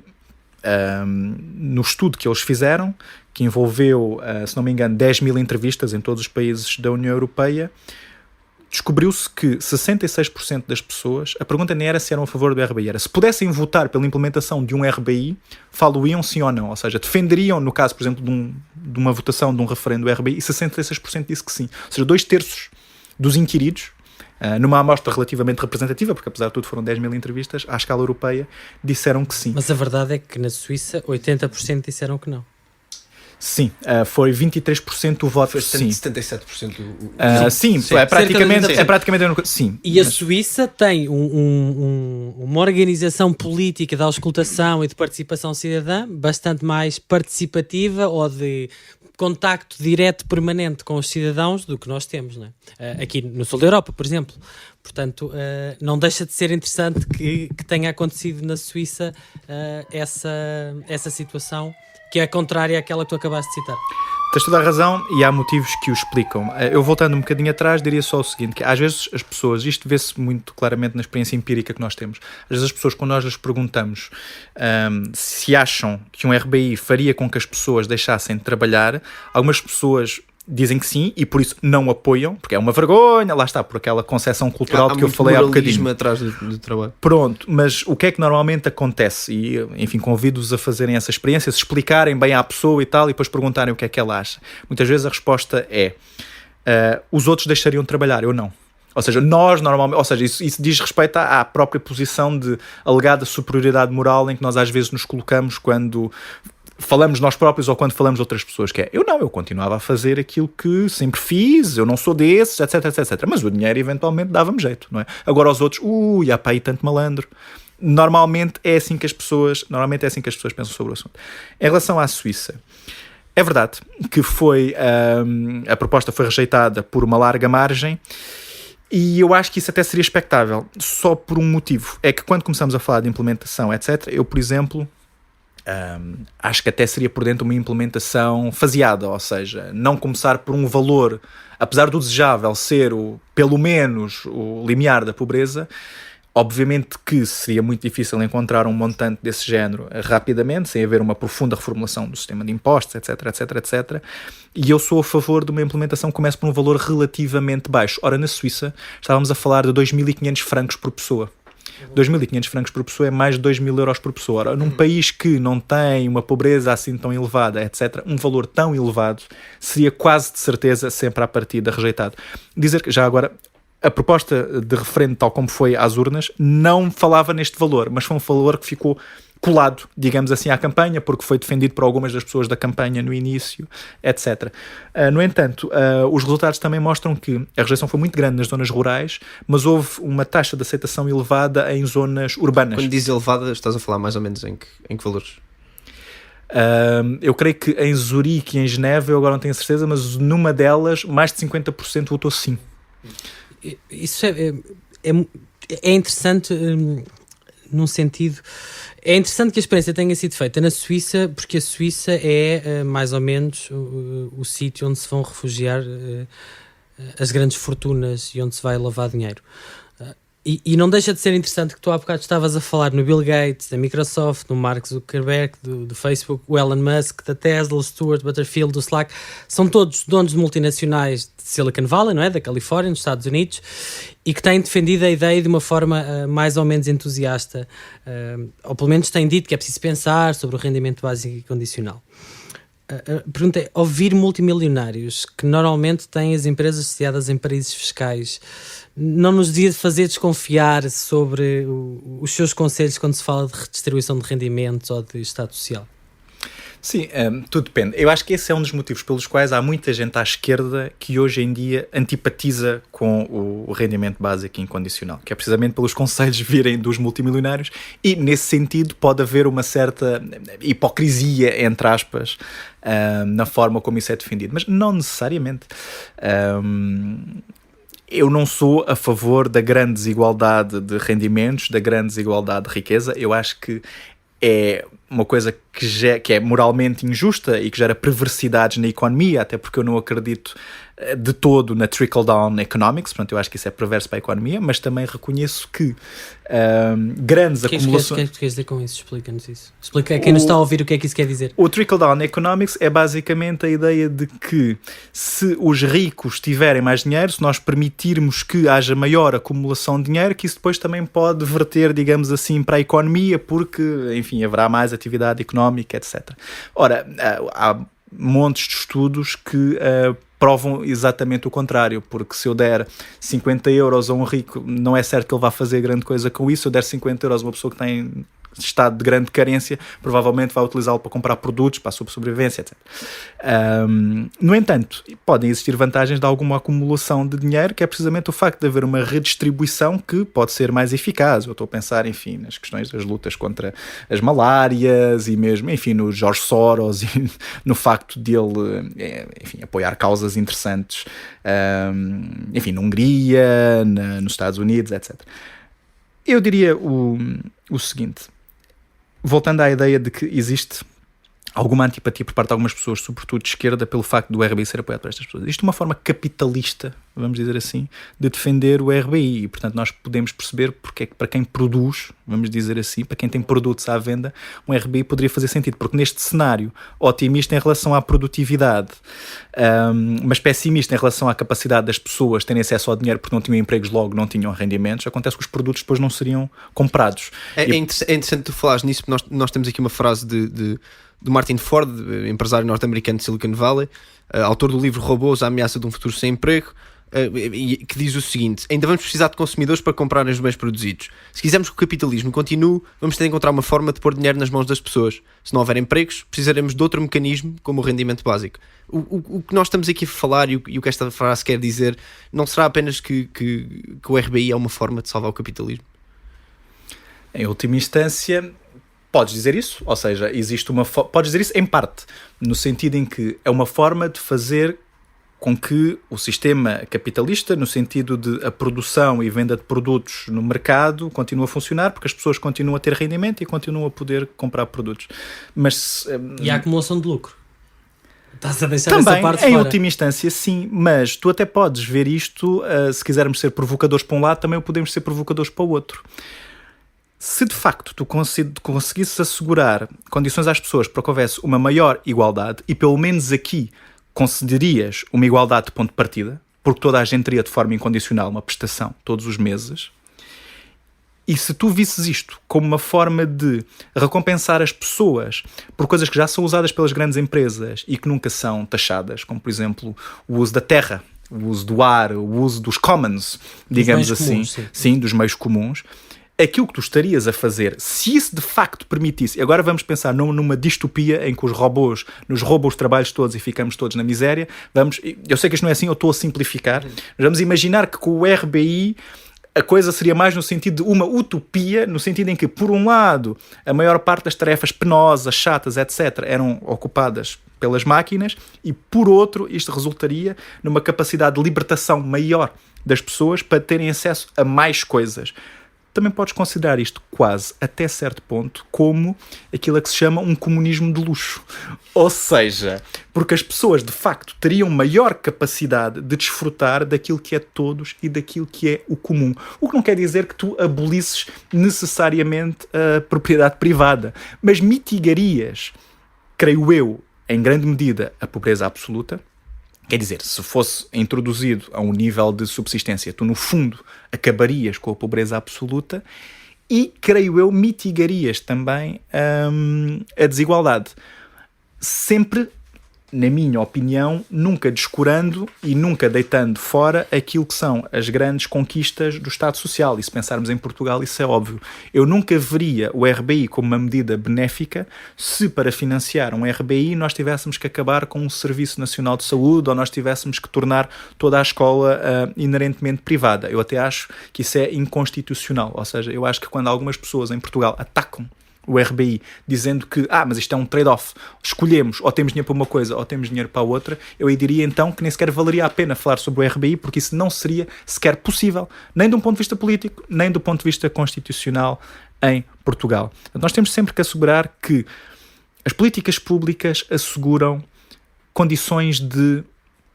no estudo que eles fizeram, que envolveu, se não me engano, 10 mil entrevistas em todos os países da União Europeia, descobriu-se que 66% das pessoas, a pergunta nem era se eram a favor do RBI, era se pudessem votar pela implementação de um RBI, faluíam sim ou não, ou seja, defenderiam, no caso, por exemplo, de uma votação de um referendo do RBI, e 66% disse que sim. Ou seja, 2/3 dos inquiridos, numa amostra relativamente representativa, porque apesar de tudo foram 10 mil entrevistas, à escala europeia, disseram que sim. Mas a verdade é que na Suíça 80% disseram que não. Sim, foi 23% o voto. Foi sim. 77% sim, é praticamente sim. E a Suíça tem uma organização política de auscultação e de participação cidadã bastante mais participativa ou de contacto direto permanente com os cidadãos do que nós temos, não é? Aqui no sul da Europa, por exemplo. Portanto, não deixa de ser interessante que tenha acontecido na Suíça essa situação que é contrária àquela que tu acabaste de citar. Tens toda a razão e há motivos que o explicam. Eu, voltando um bocadinho atrás, diria só o seguinte, que às vezes as pessoas, isto vê-se muito claramente na experiência empírica que nós temos, às vezes as pessoas, quando nós lhes perguntamos se acham que um RBI faria com que as pessoas deixassem de trabalhar, algumas pessoas dizem que sim e por isso não apoiam, porque é uma vergonha, lá está, por aquela concepção cultural que eu falei há bocadinho. Atrás do trabalho. Pronto, mas o que é que normalmente acontece? E, enfim, convido-os a fazerem essa experiência, se explicarem bem à pessoa e tal, e depois perguntarem o que é que ela acha. Muitas vezes a resposta é os outros deixariam de trabalhar, eu não. Ou seja, nós normalmente, ou seja, isso diz respeito à própria posição de alegada superioridade moral em que nós às vezes nos colocamos quando falamos nós próprios ou quando falamos de outras pessoas, que é, eu continuava a fazer aquilo que sempre fiz, eu não sou desses, etc, etc. Mas o dinheiro eventualmente dava-me jeito, não é? Agora aos outros, há para aí tanto malandro. Normalmente é assim que as pessoas pensam sobre o assunto. Em relação à Suíça, é verdade que a proposta foi rejeitada por uma larga margem. E eu acho que isso até seria expectável, só por um motivo. É que quando começamos a falar de implementação, etc., eu, por exemplo, acho que até seria por dentro uma implementação faseada, ou seja, não começar por um valor, apesar do desejável ser pelo menos o limiar da pobreza. Obviamente que seria muito difícil encontrar um montante desse género rapidamente, sem haver uma profunda reformulação do sistema de impostos, etc, etc, etc. E eu sou a favor de uma implementação que comece por um valor relativamente baixo. Ora, na Suíça, estávamos a falar de 2.500 francos por pessoa. 2.500 francos por pessoa é mais de 2.000 euros por pessoa. Ora, num país que não tem uma pobreza assim tão elevada, etc., um valor tão elevado seria quase de certeza sempre à partida rejeitado. Dizer que, já agora, a proposta de referendo, tal como foi às urnas, não falava neste valor, mas foi um valor que ficou colado, digamos assim, à campanha, porque foi defendido por algumas das pessoas da campanha no início, etc. No entanto, os resultados também mostram que a rejeição foi muito grande nas zonas rurais, mas houve uma taxa de aceitação elevada em zonas urbanas. Quando diz elevada, estás a falar mais ou menos em que valores? Eu creio que em Zurique e em Genebra, eu agora não tenho certeza, mas numa delas, mais de 50% votou sim. Isso é interessante num sentido. É interessante que a experiência tenha sido feita na Suíça, porque a Suíça é mais ou menos o sítio onde se vão refugiar as grandes fortunas e onde se vai lavar dinheiro. E não deixa de ser interessante que tu há bocado estavas a falar no Bill Gates, da Microsoft, no Mark Zuckerberg, do Facebook, o Elon Musk, da Tesla, o Stuart Butterfield, do Slack. São todos donos de multinacionais de Silicon Valley, não é? Da Califórnia, nos Estados Unidos, e que têm defendido a ideia de uma forma mais ou menos entusiasta, ou pelo menos têm dito que é preciso pensar sobre o rendimento básico e condicional. A pergunta é, ouvir multimilionários que normalmente têm as empresas sediadas em paraísos fiscais não nos devia fazer desconfiar sobre os seus conselhos quando se fala de redistribuição de rendimentos ou de Estado Social? Sim, tudo depende. Eu acho que esse é um dos motivos pelos quais há muita gente à esquerda que hoje em dia antipatiza com o rendimento básico incondicional, que é precisamente pelos conselhos virem dos multimilionários, e nesse sentido pode haver uma certa hipocrisia, entre aspas, na forma como isso é defendido, mas não necessariamente. Eu não sou a favor da grande desigualdade de rendimentos, da grande desigualdade de riqueza. Eu acho que é uma coisa que é moralmente injusta e que gera perversidades na economia, até porque eu não acredito de todo na trickle-down economics, portanto eu acho que isso é perverso para a economia, mas também reconheço que grandes acumulações... O que é que tu queres dizer com isso? Explica-nos isso. Explica a quem nos está a ouvir o que é que isso quer dizer. O trickle-down economics é basicamente a ideia de que se os ricos tiverem mais dinheiro, se nós permitirmos que haja maior acumulação de dinheiro, que isso depois também pode verter, digamos assim, para a economia, porque, enfim, haverá mais atividade económica, etc. Ora, há montes de estudos que provam exatamente o contrário, porque se eu der 50 euros a um rico, não é certo que ele vá fazer grande coisa com isso. Se eu der 50 euros a uma pessoa que tem estado de grande carência, provavelmente vai utilizá-lo para comprar produtos, para a sua sobrevivência, etc. No entanto, podem existir vantagens de alguma acumulação de dinheiro, que é precisamente o facto de haver uma redistribuição que pode ser mais eficaz. Eu estou a pensar, enfim, nas questões das lutas contra as malárias e mesmo, enfim, no George Soros e no facto de ele, enfim, apoiar causas interessantes, enfim, na Hungria, nos Estados Unidos, etc. Eu diria o seguinte, voltando à ideia de que existe alguma antipatia por parte de algumas pessoas, sobretudo de esquerda, pelo facto do RBI ser apoiado por estas pessoas. Isto é uma forma capitalista, vamos dizer assim, de defender o RBI. E, portanto, nós podemos perceber porque é que para quem produz, vamos dizer assim, para quem tem produtos à venda, um RBI poderia fazer sentido. Porque neste cenário otimista em relação à produtividade, mas pessimista em relação à capacidade das pessoas terem acesso ao dinheiro porque não tinham empregos, logo não tinham rendimentos, acontece que os produtos depois não seriam comprados. É interessante tu falares nisso, porque nós temos aqui uma frase do Martin Ford, empresário norte-americano de Silicon Valley, autor do livro Robôs, a ameaça de um futuro sem emprego, que diz o seguinte: ainda vamos precisar de consumidores para comprarem os bens produzidos. Se quisermos que o capitalismo continue, vamos ter de encontrar uma forma de pôr dinheiro nas mãos das pessoas. Se não houver empregos, precisaremos de outro mecanismo, como o rendimento básico. O que nós estamos aqui a falar e o que esta frase quer dizer não será apenas que o RBI é uma forma de salvar o capitalismo? Em última instância, podes dizer isso, ou seja, existe podes dizer isso em parte, no sentido em que é uma forma de fazer com que o sistema capitalista, no sentido de a produção e venda de produtos no mercado, continue a funcionar, porque as pessoas continuam a ter rendimento e continuam a poder comprar produtos. E a acumulação de lucro? Estás a deixar também, essa parte em fora. última instância, sim, mas tu até podes ver isto, se quisermos ser provocadores para um lado, também podemos ser provocadores para o outro. Se de facto tu conseguisses assegurar condições às pessoas para que houvesse uma maior igualdade, e pelo menos aqui concederias uma igualdade de ponto de partida, porque toda a gente teria de forma incondicional uma prestação todos os meses, e se tu visses isto como uma forma de recompensar as pessoas por coisas que já são usadas pelas grandes empresas e que nunca são taxadas, como por exemplo o uso da terra, o uso do ar, o uso dos commons, digamos assim, sim, dos meios comuns, aquilo que tu estarias a fazer, se isso de facto permitisse, agora vamos pensar numa distopia em que os robôs nos roubam os trabalhos todos e ficamos todos na miséria, eu sei que isto não é assim, eu estou a simplificar, mas vamos imaginar que com o RBI a coisa seria mais no sentido de uma utopia, no sentido em que, por um lado, a maior parte das tarefas penosas, chatas, etc., eram ocupadas pelas máquinas, e por outro, isto resultaria numa capacidade de libertação maior das pessoas para terem acesso a mais coisas. Também podes considerar isto quase, até certo ponto, como aquilo a que se chama um comunismo de luxo. Ou seja, porque as pessoas, de facto, teriam maior capacidade de desfrutar daquilo que é de todos e daquilo que é o comum. O que não quer dizer que tu abolisses necessariamente a propriedade privada, mas mitigarias, creio eu, em grande medida, a pobreza absoluta. Quer dizer, se fosse introduzido a um nível de subsistência, tu, no fundo, acabarias com a pobreza absoluta e, creio eu, mitigarias também a desigualdade. Sempre, na minha opinião, nunca descurando e nunca deitando fora aquilo que são as grandes conquistas do Estado Social. E se pensarmos em Portugal, isso é óbvio. Eu nunca veria o RBI como uma medida benéfica se, para financiar um RBI, nós tivéssemos que acabar com um Serviço Nacional de Saúde ou nós tivéssemos que tornar toda a escola inerentemente privada. Eu até acho que isso é inconstitucional. Ou seja, eu acho que quando algumas pessoas em Portugal atacam o RBI, dizendo que, mas isto é um trade-off, escolhemos, ou temos dinheiro para uma coisa, ou temos dinheiro para a outra, eu aí diria então que nem sequer valeria a pena falar sobre o RBI, porque isso não seria sequer possível, nem de um ponto de vista político, nem do ponto de vista constitucional em Portugal. Então, nós temos sempre que assegurar que as políticas públicas asseguram condições de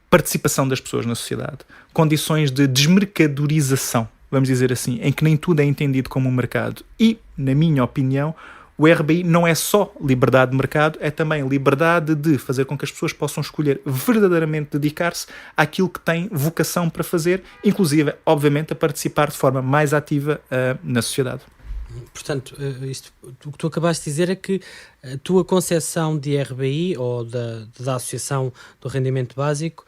participação das pessoas na sociedade, condições de desmercadorização, vamos dizer assim, em que nem tudo é entendido como um mercado. E, na minha opinião, o RBI não é só liberdade de mercado, é também liberdade de fazer com que as pessoas possam escolher verdadeiramente dedicar-se àquilo que têm vocação para fazer, inclusive, obviamente, a participar de forma mais ativa na sociedade. Portanto, o que tu acabaste de dizer é que a tua concepção de RBI ou da Associação do Rendimento Básico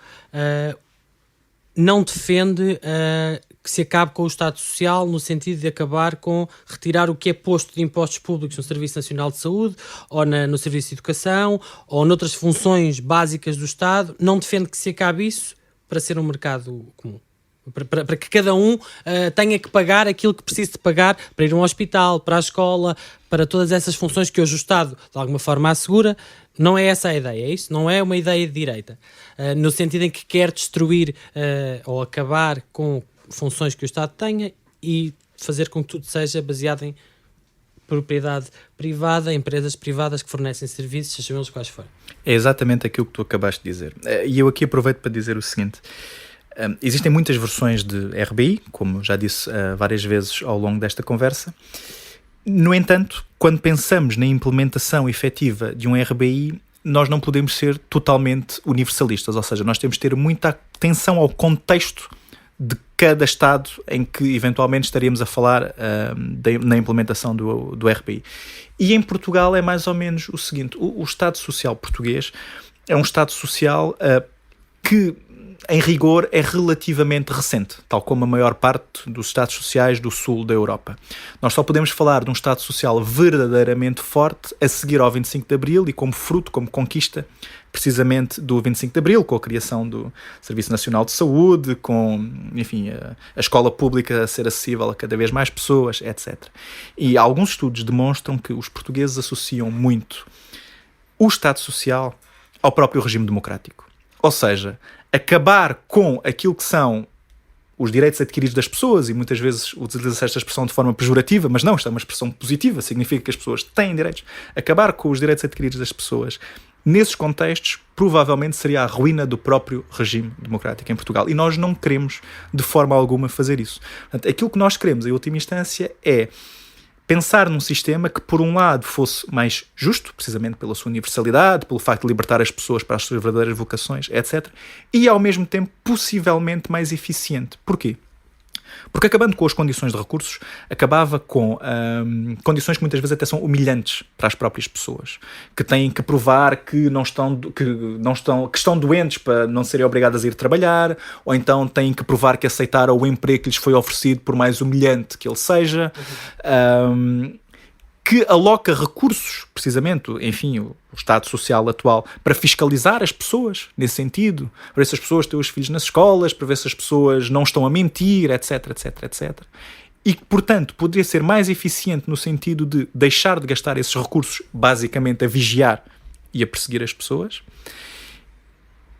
não defende que se acabe com o Estado Social, no sentido de acabar com retirar o que é posto de impostos públicos no Serviço Nacional de Saúde, ou no Serviço de Educação, ou noutras funções básicas do Estado. Não defende que se acabe isso para ser um mercado comum. Para que cada um tenha que pagar aquilo que precisa de pagar para ir a um hospital, para a escola, para todas essas funções que hoje o Estado, de alguma forma, assegura. Não é essa a ideia, é isso? Não é uma ideia de direita. No sentido em que quer destruir ou acabar com funções que o Estado tenha e fazer com que tudo seja baseado em propriedade privada, empresas privadas que fornecem serviços, sejam eles quais forem. É exatamente aquilo que tu acabaste de dizer. E eu aqui aproveito para dizer o seguinte. Existem muitas versões de RBI, como já disse várias vezes ao longo desta conversa. No entanto, quando pensamos na implementação efetiva de um RBI, nós não podemos ser totalmente universalistas, ou seja, nós temos de ter muita atenção ao contexto de cada Estado em que eventualmente estaríamos a falar na implementação do RBI. E em Portugal é mais ou menos o seguinte: o Estado Social português é um Estado Social que, em rigor, é relativamente recente, tal como a maior parte dos Estados Sociais do sul da Europa. Nós só podemos falar de um Estado Social verdadeiramente forte a seguir ao 25 de Abril e como fruto, como conquista, precisamente do 25 de Abril, com a criação do Serviço Nacional de Saúde, com, enfim, a escola pública a ser acessível a cada vez mais pessoas, etc. E alguns estudos demonstram que os portugueses associam muito o Estado Social ao próprio regime democrático. Ou seja, acabar com aquilo que são os direitos adquiridos das pessoas, e muitas vezes utiliza-se esta expressão de forma pejorativa, mas não, esta é uma expressão positiva, significa que as pessoas têm direitos. Acabar com os direitos adquiridos das pessoas, nesses contextos, provavelmente seria a ruína do próprio regime democrático em Portugal. E nós não queremos, de forma alguma, fazer isso. Portanto, aquilo que nós queremos, em última instância, é pensar num sistema que, por um lado, fosse mais justo, precisamente pela sua universalidade, pelo facto de libertar as pessoas para as suas verdadeiras vocações, etc. E, ao mesmo tempo, possivelmente mais eficiente. Porquê? Porque, acabando com as condições de recursos, acabava com condições que muitas vezes até são humilhantes para as próprias pessoas, que têm que provar que estão doentes para não serem obrigadas a ir trabalhar, ou então têm que provar que aceitaram o emprego que lhes foi oferecido, por mais humilhante que ele seja. Que aloca recursos, precisamente, enfim, o Estado Social atual, para fiscalizar as pessoas, nesse sentido, para ver se as pessoas têm os filhos nas escolas, para ver se as pessoas não estão a mentir, etc, etc, etc. E que, portanto, poderia ser mais eficiente no sentido de deixar de gastar esses recursos, basicamente, a vigiar e a perseguir as pessoas,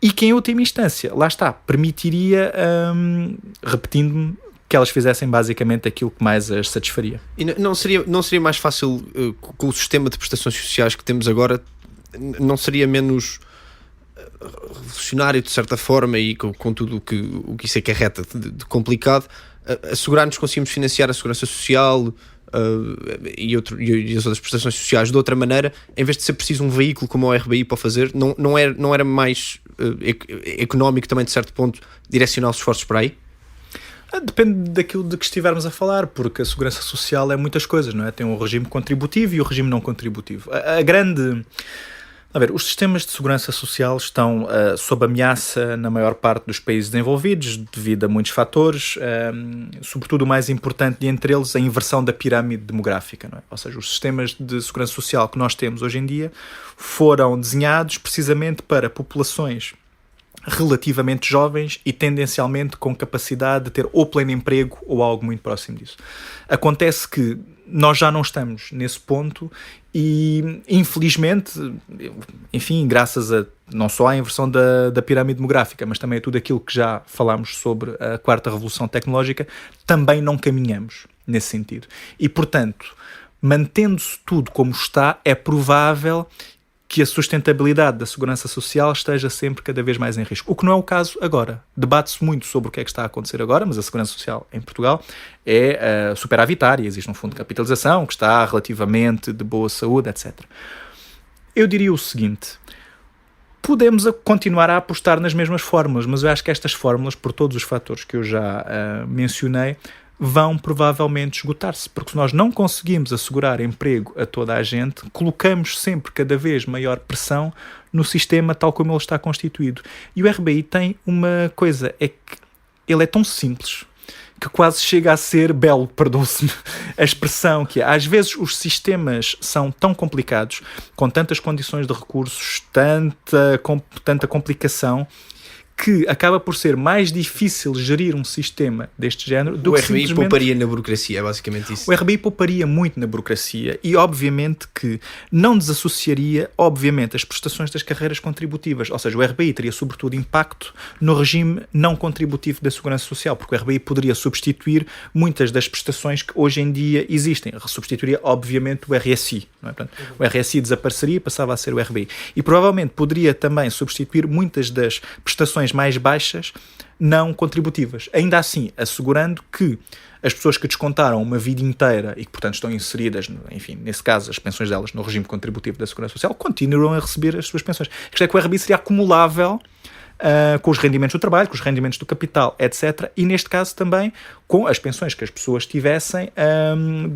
e que, em última instância, lá está, permitiria, repetindo-me, que elas fizessem basicamente aquilo que mais as satisfaria. E não seria mais fácil, com o sistema de prestações sociais que temos agora, não seria menos revolucionário de certa forma, e com tudo o que isso acarreta de complicado, assegurar-nos que conseguimos financiar a segurança social e as outras prestações sociais de outra maneira, em vez de ser preciso um veículo como o RBI para fazer? Não era mais económico também, de certo ponto, direcionar os esforços para aí? Depende daquilo de que estivermos a falar, porque a segurança social é muitas coisas, não é? Tem o regime contributivo e o regime não contributivo. Os sistemas de segurança social estão sob ameaça na maior parte dos países desenvolvidos, devido a muitos fatores, sobretudo o mais importante entre eles, a inversão da pirâmide demográfica, não é? Ou seja, os sistemas de segurança social que nós temos hoje em dia foram desenhados precisamente para populações relativamente jovens e tendencialmente com capacidade de ter ou pleno emprego ou algo muito próximo disso. Acontece que nós já não estamos nesse ponto e, infelizmente, enfim, graças a não só à inversão da pirâmide demográfica, mas também a tudo aquilo que já falámos sobre a quarta revolução tecnológica, também não caminhamos nesse sentido. E, portanto, mantendo-se tudo como está, é provável que a sustentabilidade da segurança social esteja sempre cada vez mais em risco. O que não é o caso agora. Debate-se muito sobre o que é que está a acontecer agora, mas a segurança social em Portugal é superavitária. Existe um fundo de capitalização que está relativamente de boa saúde, etc. Eu diria o seguinte: podemos continuar a apostar nas mesmas fórmulas, mas eu acho que estas fórmulas, por todos os fatores que eu já mencionei, vão provavelmente esgotar-se, porque se nós não conseguimos assegurar emprego a toda a gente, colocamos sempre cada vez maior pressão no sistema tal como ele está constituído. E o RBI tem uma coisa, é que ele é tão simples que quase chega a ser belo, perdoe-se-me a expressão, que é, às vezes os sistemas são tão complicados, com tantas condições de recursos, tanta complicação, que acaba por ser mais difícil gerir um sistema deste género do que RBI pouparia na burocracia, é basicamente isso. O RBI pouparia muito na burocracia e, obviamente, que não desassociaria, obviamente, as prestações das carreiras contributivas. Ou seja, o RBI teria, sobretudo, impacto no regime não contributivo da Segurança Social, porque o RBI poderia substituir muitas das prestações que hoje em dia existem. Substituiria, obviamente, o RSI. Não é? Portanto, o RSI desapareceria e passava a ser o RBI. E, provavelmente, poderia também substituir muitas das prestações mais baixas não contributivas, ainda assim assegurando que as pessoas que descontaram uma vida inteira e que portanto estão inseridas, enfim, nesse caso as pensões delas no regime contributivo da Segurança Social, continuam a receber as suas pensões. Isto é que o RBI seria acumulável com os rendimentos do trabalho, com os rendimentos do capital, etc. E neste caso também com as pensões que as pessoas tivessem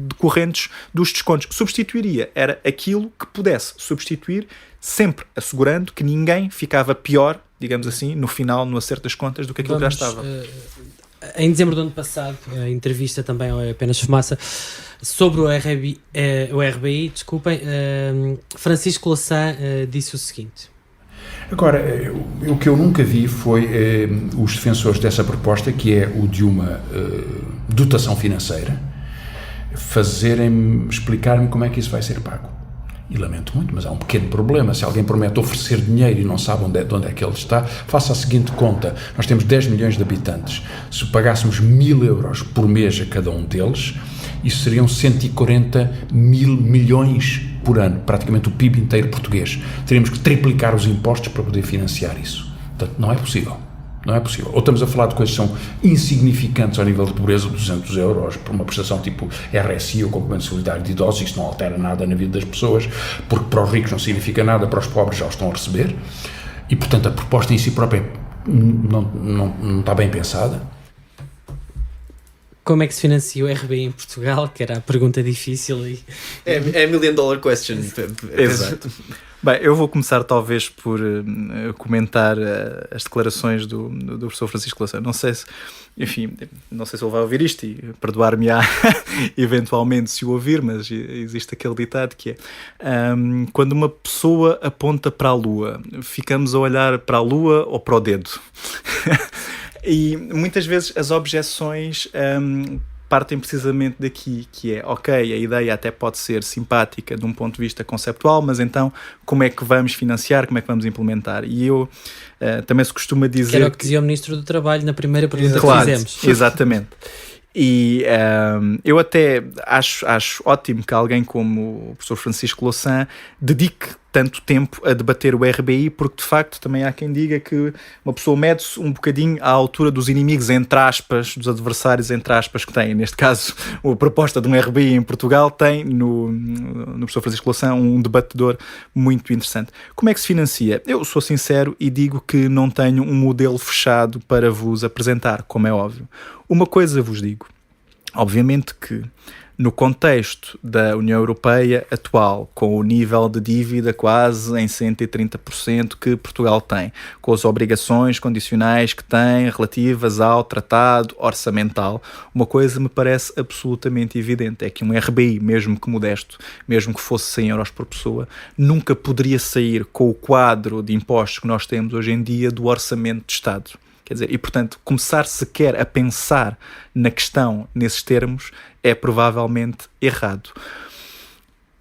decorrentes dos descontos. Substituiria, era aquilo que pudesse substituir, sempre assegurando que ninguém ficava pior, digamos assim, no final, no acerto das contas, do que aquilo que já estava. Em dezembro do ano passado, a entrevista também ao Apenas Fumaça sobre o RBI, desculpem, Francisco Louçã disse o seguinte. Agora, o que eu nunca vi foi os defensores dessa proposta, que é o de uma dotação financeira, explicar-me como é que isso vai ser pago. E lamento muito, mas há um pequeno problema. Se alguém promete oferecer dinheiro e não sabe de onde é que ele está, faça a seguinte conta. Nós temos 10 milhões de habitantes. Se pagássemos 1.000 euros por mês a cada um deles, isso seriam 140 mil milhões por ano, praticamente o PIB inteiro português. Teríamos que triplicar os impostos para poder financiar isso. Portanto, não é possível. Não é possível. Ou estamos a falar de coisas que são insignificantes ao nível de pobreza, 200 euros por uma prestação tipo RSI ou complemento solidário de idosos, isto não altera nada na vida das pessoas, porque para os ricos não significa nada, para os pobres já o estão a receber, e portanto a proposta em si própria não está bem pensada. Como é que se financia o RBI em Portugal? Que era a pergunta difícil. É a million dollar question. Exato. Bem, eu vou começar talvez por comentar as declarações do professor Francisco Louçã. Não sei se ele vai ouvir isto e perdoar-me-á eventualmente se o ouvir, mas existe aquele ditado que é quando uma pessoa aponta para a lua, ficamos a olhar para a lua ou para o dedo? E muitas vezes as objeções partem precisamente daqui, que é, ok, a ideia até pode ser simpática de um ponto de vista conceptual, mas então como é que vamos financiar, como é que vamos implementar? E eu também se costuma dizer... Que era o que dizia o Ministro do Trabalho na primeira pergunta que fizemos. Exatamente. E eu até acho ótimo que alguém como o professor Francisco Louçã dedique tanto tempo a debater o RBI, porque de facto também há quem diga que uma pessoa mede-se um bocadinho à altura dos inimigos, entre aspas, dos adversários, entre aspas, que tem. Neste caso, a proposta de um RBI em Portugal tem no professor Francisco Louçã um debatedor muito interessante. Como é que se financia? Eu sou sincero e digo que não tenho um modelo fechado para vos apresentar, como é óbvio. Uma coisa vos digo, obviamente que no contexto da União Europeia atual, com o nível de dívida quase em 130% que Portugal tem, com as obrigações condicionais que tem relativas ao tratado orçamental, uma coisa me parece absolutamente evidente, é que um RBI, mesmo que modesto, mesmo que fosse 100 euros por pessoa, nunca poderia sair com o quadro de impostos que nós temos hoje em dia do orçamento de Estado. Quer dizer, e portanto, começar sequer a pensar na questão nesses termos é provavelmente errado.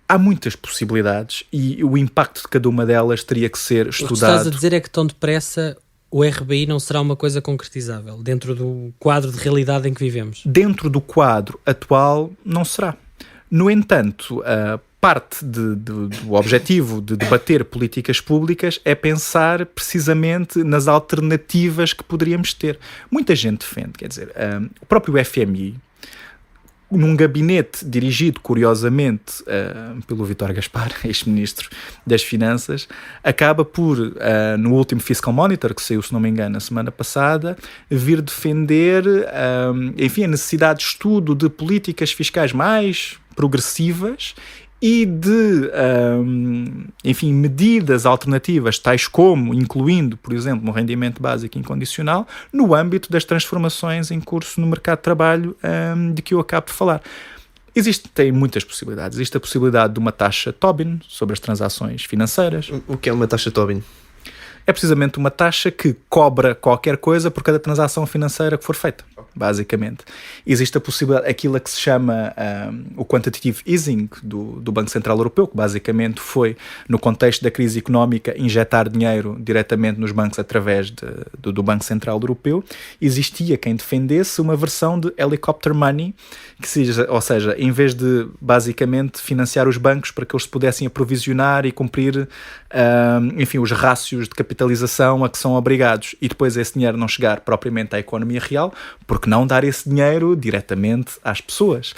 Há muitas possibilidades e o impacto de cada uma delas teria que ser estudado. O que estás a dizer é que tão depressa o RBI não será uma coisa concretizável dentro do quadro de realidade em que vivemos? Dentro do quadro atual não será. No entanto, parte do objetivo de debater políticas públicas é pensar precisamente nas alternativas que poderíamos ter. Muita gente defende, quer dizer, o próprio FMI, num gabinete dirigido, curiosamente, pelo Vítor Gaspar, ex-ministro das Finanças, acaba por, no último Fiscal Monitor, que saiu, se não me engano, na semana passada, vir defender, enfim, a necessidade de estudo de políticas fiscais mais progressivas e de, enfim, medidas alternativas, tais como, incluindo, por exemplo, um rendimento básico incondicional, no âmbito das transformações em curso no mercado de trabalho de que eu acabo de falar. Tem muitas possibilidades. Existe a possibilidade de uma taxa Tobin sobre as transações financeiras. O que é uma taxa Tobin? É precisamente uma taxa que cobra qualquer coisa por cada transação financeira que for feita, basicamente. Existe a possibilidade, aquilo que se chama o quantitative easing do Banco Central Europeu, que basicamente foi, no contexto da crise económica, injetar dinheiro diretamente nos bancos através do Banco Central Europeu. Existia quem defendesse uma versão de helicopter money, ou seja, em vez de basicamente financiar os bancos para que eles pudessem aprovisionar e cumprir, enfim, os rácios de capitalização a que são obrigados, e depois esse dinheiro não chegar propriamente à economia real, porque não dar esse dinheiro diretamente às pessoas?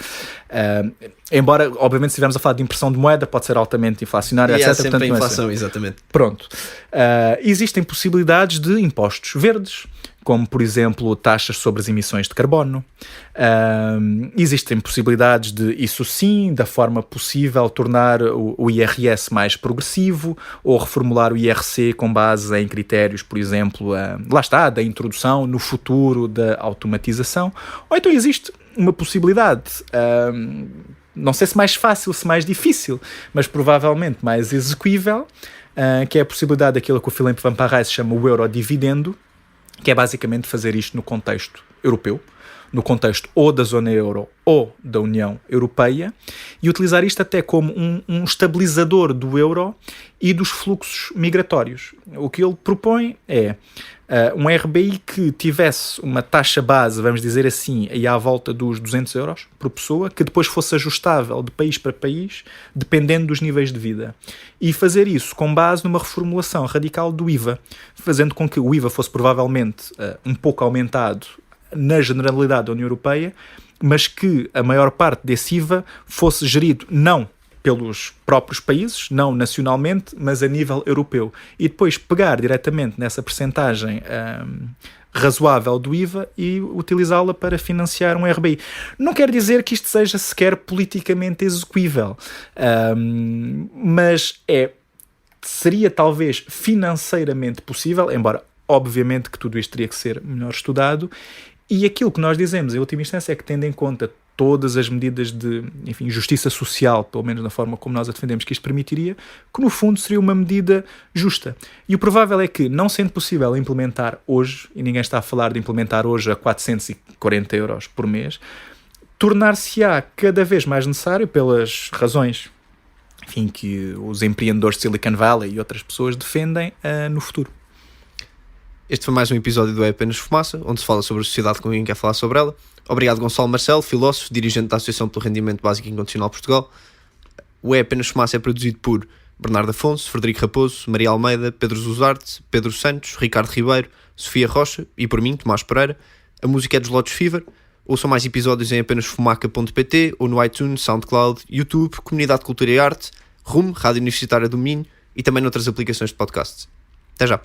Embora, obviamente, se estivermos a falar de impressão de moeda, pode ser altamente inflacionária, etc. E sempre portanto, a inflação, exatamente. Pronto. Existem possibilidades de impostos verdes, como, por exemplo, taxas sobre as emissões de carbono. Existem possibilidades de, isso sim, da forma possível, tornar o IRS mais progressivo, ou reformular o IRC com base em critérios, por exemplo, lá está, da introdução no futuro da automatização. Ou então existe uma possibilidade, não sei se mais fácil, se mais difícil, mas provavelmente mais execuível, que é a possibilidade daquilo que o Philippe Van Parijs chama o eurodividendo, que é basicamente fazer isto no contexto europeu, no contexto ou da zona euro ou da União Europeia, e utilizar isto até como um estabilizador do euro e dos fluxos migratórios. O que ele propõe é um RBI que tivesse uma taxa base, vamos dizer assim, aí à volta dos 200 euros por pessoa, que depois fosse ajustável de país para país, dependendo dos níveis de vida. E fazer isso com base numa reformulação radical do IVA, fazendo com que o IVA fosse provavelmente um pouco aumentado na generalidade da União Europeia, mas que a maior parte desse IVA fosse gerido não pelos próprios países, não nacionalmente, mas a nível europeu. E depois pegar diretamente nessa percentagem razoável do IVA e utilizá-la para financiar um RBI. Não quer dizer que isto seja sequer politicamente execuível, mas seria talvez financeiramente possível, embora obviamente que tudo isto teria que ser melhor estudado. E aquilo que nós dizemos, em última instância, é que, tendo em conta todas as medidas de, enfim, justiça social, pelo menos na forma como nós a defendemos que isto permitiria, que no fundo seria uma medida justa. E o provável é que, não sendo possível implementar hoje, e ninguém está a falar de implementar hoje a 440 euros por mês, tornar-se-á cada vez mais necessário, pelas razões, enfim, que os empreendedores de Silicon Valley e outras pessoas defendem no futuro. Este foi mais um episódio do É Apenas Fumaça, onde se fala sobre a sociedade com quem quer falar sobre ela. Obrigado, Gonçalo Marcelo, filósofo, dirigente da Associação pelo Rendimento Básico Incondicional Portugal. O É Apenas Fumaça é produzido por Bernardo Afonso, Frederico Raposo, Maria Almeida, Pedro Zuzarte, Pedro Santos, Ricardo Ribeiro, Sofia Rocha e por mim, Tomás Pereira. A música é dos Lotus Fever. Ouçam mais episódios em apenasfumaca.pt ou no iTunes, SoundCloud, YouTube, Comunidade de Cultura e Arte, RUM, Rádio Universitária do Minho e também noutras aplicações de podcasts. Até já!